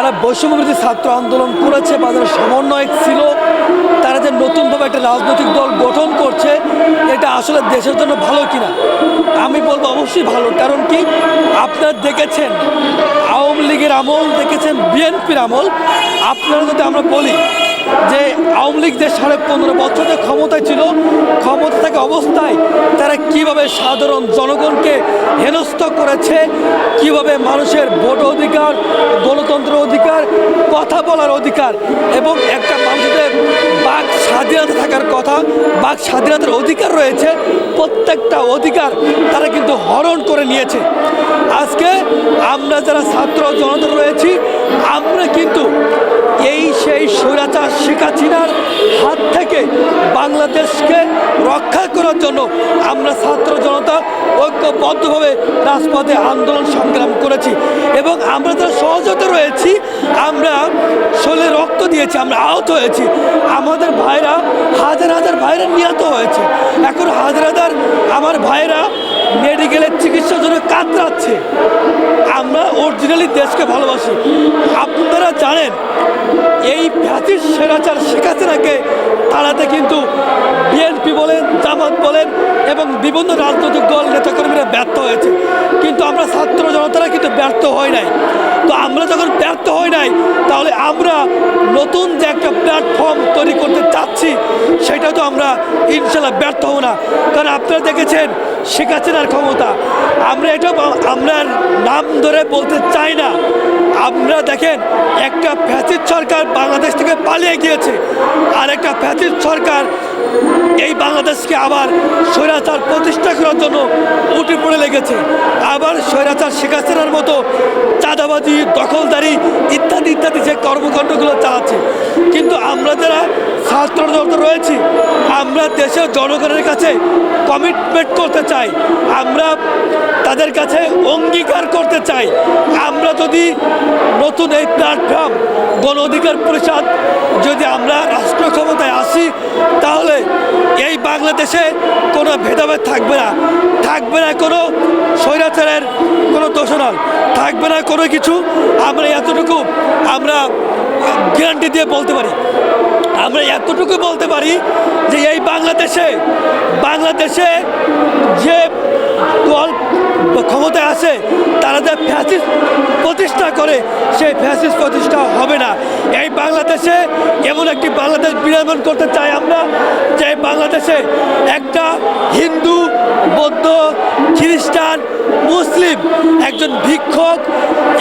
যারা বৈষম্যবিরোধী ছাত্র আন্দোলন করেছে বা যারা সমন্বয়ক ছিল, তারা যে নতুনভাবে একটা রাজনৈতিক দল গঠন করছে, এটা আসলে দেশের জন্য ভালো কিনা? আমি বলবো অবশ্যই ভালো। কারণ কি, আপনারা দেখেছেন আওয়ামী লীগের আমল, দেখেছেন বিএনপির আমল। আপনারা যদি আমরা বলি যে আওয়ামী লীগ যে 15.5 বছর যে ক্ষমতায় ছিল, ক্ষমতা থাকা অবস্থায় তারা কিভাবে সাধারণ জনগণকে হেনস্থ করেছে, কিভাবে মানুষের ভোট অধিকার, গণতন্ত্র অধিকার, কথা বলার অধিকার এবং একটা মানুষের বাক স্বাধীনতা থাকার কথা, বাক স্বাধীনতার অধিকার রয়েছে, প্রত্যেকটা অধিকার তারা কিন্তু হরণ করে নিয়েছে। আজকে আমরা যারা ছাত্র জনতা রয়েছি, আমরা কিন্তু সেই স্বৈরাচার শেখ হাসিনার হাত থেকে বাংলাদেশকে রক্ষা করার জন্য আমরা ছাত্র জনতা ঐক্যবদ্ধভাবে রাজপথে আন্দোলন সংগ্রাম করেছি এবং আমরা যারা সহযোগিতা রয়েছি, আমরা শরীরে রক্ত দিয়েছি, আমরা আহত হয়েছি। আমাদের ভাইরা হাজার হাজার ভাইরা নিহত হয়েছে। এখন হাজার হাজার আমার ভাইরা মেডিকেলের চিকিৎসার জন্য কাতরাচ্ছে। আমরা অরিজিনালি দেশকে ভালোবাসি। আপনারা জানেন এই ফ্যাসিস্ট স্বৈরাচার শেখ হাসিনাকে তাড়াতে কিন্তু বিএনপি বলেন, জামাত বলেন এবং বিভিন্ন রাজনৈতিক দল নেতাকর্মীরা ব্যর্থ হয়েছে, কিন্তু আমরা ছাত্র জনতারা কিন্তু ব্যর্থ হয় নাই। তো আমরা যখন ব্যর্থ হয় নাই, তাহলে আমরা নতুন যে একটা প্ল্যাটফর্ম তৈরি করতে চাচ্ছি, সেটা তো আমরা ইনশাল্লাহ ব্যর্থ হব না। কারণ আপনারা দেখেছেন শেখ হাসিনার ক্ষমতা, আমরা এটাও আমরা নাম ধরে বলতে চাই না। আপনারা দেখেন একটা ফ্যাসিস্ট সরকার বাংলাদেশ থেকে পালিয়ে গিয়েছে, আর একটা ফ্যাসিস্ট সরকার এই বাংলাদেশকে আবার স্বৈরাচার প্রতিষ্ঠা করার জন্য উঠে পড়ে লেগেছে। আবার স্বৈরাচার শেখ হাসিনার মতো চাঁদাবাজি, দখলদারি ইত্যাদি ইত্যাদি যে কর্মকাণ্ডগুলো চালাচ্ছে। কিন্তু আমরা যারা ছাত্র জনতা রয়েছি, আমরা দেশের জনগণের কাছে কমিটমেন্ট করতে চাই, আমরা তাদের কাছে অঙ্গীকার করতে চাই, আমরা যদি নতুন এই প্ল্যাটফর্ম গণ অধিকার পরিষদ যদি আমরা রাষ্ট্র ক্ষমতায় আসি, তাহলে এই বাংলাদেশে কোনো ভেদাভেদ থাকবে না, থাকবে না কোনো স্বৈরাচারের কোনো দোষণাল, থাকবে না কোনো কিছু। আমরা এতটুকু আমরা গ্যারান্টি দিয়ে বলতে পারি, আমরা এতটুকু বলতে পারি যে এই বাংলাদেশে যে দল ক্ষমতায় আসে, তারা যে ফ্যাসিস্ট প্রতিষ্ঠা করে, সেই ফ্যাসিস্ট প্রতিষ্ঠা হবে না। এই বাংলাদেশে এমন একটি বাংলাদেশ বিনির্মাণ করতে চাই আমরা, যে বাংলাদেশে একটা হিন্দু, বৌদ্ধ, খ্রিস্টান, মুসলিম, একজন ভিক্ষক,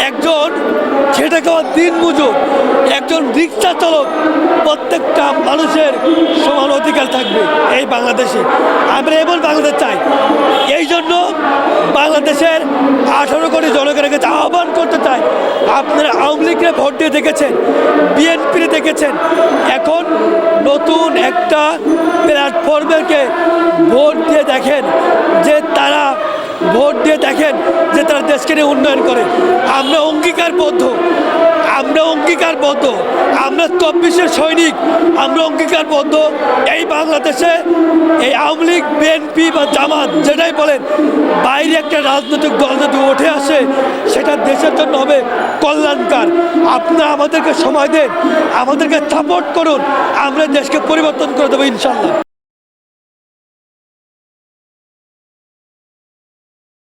একজন খেটে খাওয়া দিনমজুর, একজন রিক্সা চালক, প্রত্যেকটা মানুষের সমান অধিকার থাকবে এই বাংলাদেশে। আমরা এমন বাংলাদেশ চাই। এই জন্য বাংলাদেশের 18 কোটি জনগণের কাছে আহ্বান করতে চাই, আপনারা আওয়ামী লীগকে ভোট দিয়ে দেখেছেন, বিএনপি দেখেছেন, এখন নতুন একটা প্ল্যাটফর্মকে ভোট দিয়ে দেখেন যে তারা ভোট দিয়ে দেখেন যে তারা দেশকে নিয়ে উন্নয়ন করে। আমরা অঙ্গীকারবদ্ধ, আমরা 24-এর সৈনিক, আমরা অঙ্গীকারবদ্ধ এই বাংলাদেশে এই আওয়ামী লীগ, বিএনপি বা জামাত যেটাই বলেন, বাইরে একটা রাজনৈতিক দল যদি উঠে আসে, সেটা দেশের জন্য হবে কল্যাণকার। আপনারা আমাদেরকে সময় দেন, আমাদেরকে সাপোর্ট করুন, আমরা দেশকে পরিবর্তন করে দেবো ইনশাল্লাহ।